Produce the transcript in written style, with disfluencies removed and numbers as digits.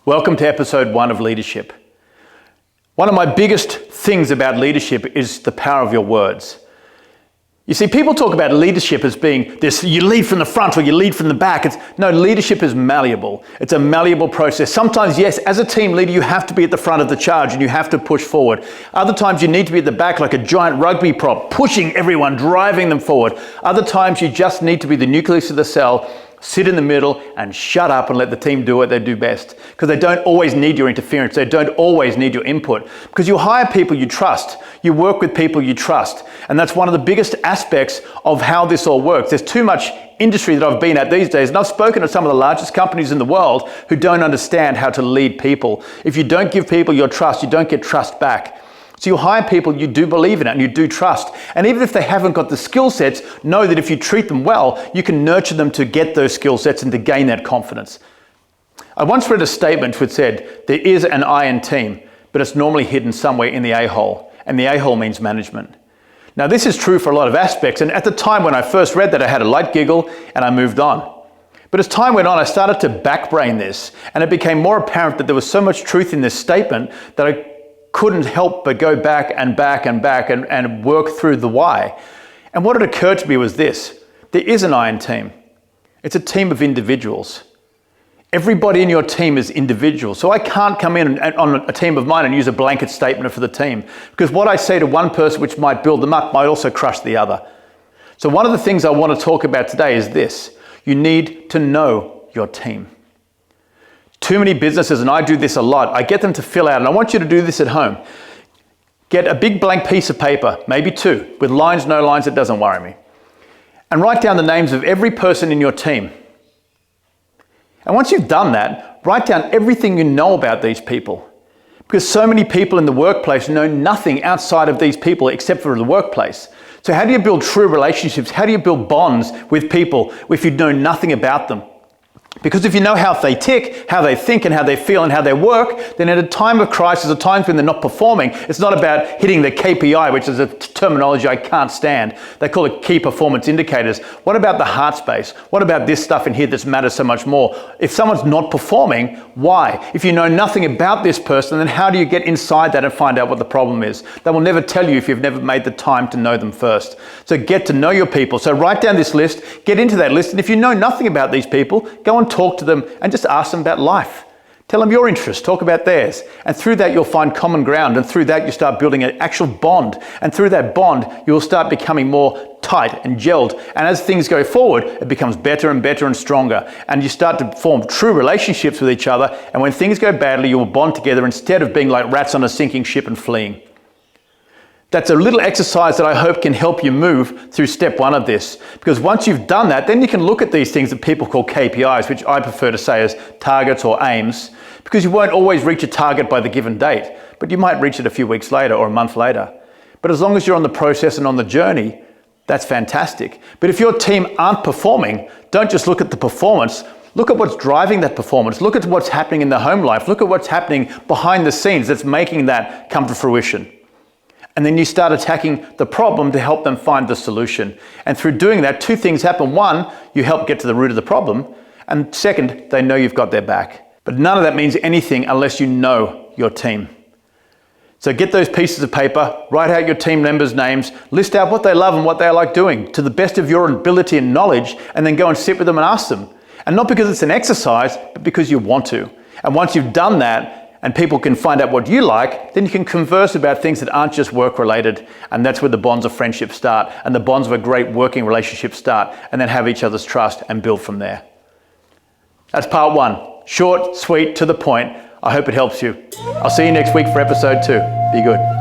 Welcome to episode 1 of Leadership. One of my biggest things about leadership is the power of your words. You see, people talk about leadership as being this, you lead from the front or you lead from the back. No, leadership is malleable. It's a malleable process. Sometimes, yes, as a team leader, you have to be at the front of the charge and you have to push forward. Other times you need to be at the back like a giant rugby prop, pushing everyone, driving them forward. Other times you just need to be the nucleus of the cell, sit in the middle and shut up and let the team do what they do best. Because they don't always need your interference. They don't always need your input. Because you hire people you trust. You work with people you trust. And that's one of the biggest aspects of how this all works. There's too much industry that I've been at these days, and I've spoken to some of the largest companies in the world who don't understand how to lead people. If you don't give people your trust, you don't get trust back. So you hire people you do believe in and you do trust. And even if they haven't got the skill sets, know that if you treat them well, you can nurture them to get those skill sets and to gain that confidence. I once read a statement which said, there is an I in team, but it's normally hidden somewhere in the A-hole. And the A-hole means management. Now this is true for a lot of aspects. And at the time when I first read that, I had a light giggle and I moved on. But as time went on, I started to backbrain this. And it became more apparent that there was so much truth in this statement that I couldn't help but go back and back and back and work through the why. And what had occurred to me was this: there is an I in team. It's a team of individuals. Everybody in your team is individual. So I can't come in on a team of mine and use a blanket statement for the team, because what I say to one person which might build them up might also crush the other. So one of the things I want to talk about today is this: you need to know your team. Too many businesses, and I do this a lot, I get them to fill out, and I want you to do this at home. Get a big blank piece of paper, maybe 2, with lines, no lines, it doesn't worry me. And write down the names of every person in your team. And once you've done that, write down everything you know about these people. Because so many people in the workplace know nothing outside of these people except for the workplace. So how do you build true relationships? How do you build bonds with people if you know nothing about them? Because if you know how they tick, how they think and how they feel and how they work, then at a time of crisis, at times when they're not performing, it's not about hitting the KPI, which is a terminology I can't stand. They call it key performance indicators. What about the heart space? What about this stuff in here that matters so much more? If someone's not performing, why? If you know nothing about this person, then how do you get inside that and find out what the problem is? They will never tell you if you've never made the time to know them first. So get to know your people. So write down this list, get into that list, and if you know nothing about these people, go and talk to them and just ask them about life. Tell them your interests, talk about theirs. And through that you'll find common ground, and through that you start building an actual bond. And through that bond you'll start becoming more tight and gelled. And as things go forward, it becomes better and better and stronger. And you start to form true relationships with each other. And when things go badly, you will bond together instead of being like rats on a sinking ship and fleeing. That's a little exercise that I hope can help you move through step 1 of this. Because once you've done that, then you can look at these things that people call KPIs, which I prefer to say as targets or aims, because you won't always reach a target by the given date, but you might reach it a few weeks later or a month later. But as long as you're on the process and on the journey, that's fantastic. But if your team aren't performing, don't just look at the performance. Look at what's driving that performance. Look at what's happening in their home life. Look at what's happening behind the scenes that's making that come to fruition. And then you start attacking the problem to help them find the solution. And through doing that, 2 things happen. 1, you help get to the root of the problem. And 2nd, they know you've got their back. But none of that means anything unless you know your team. So get those pieces of paper, write out your team members' names, list out what they love and what they like doing to the best of your ability and knowledge, and then go and sit with them and ask them. And not because it's an exercise, but because you want to. And once you've done that, and people can find out what you like, then you can converse about things that aren't just work related. And that's where the bonds of friendship start, and the bonds of a great working relationship start, and then have each other's trust and build from there. That's part 1. Short, sweet, to the point. I hope it helps you. I'll see you next week for episode 2. Be good.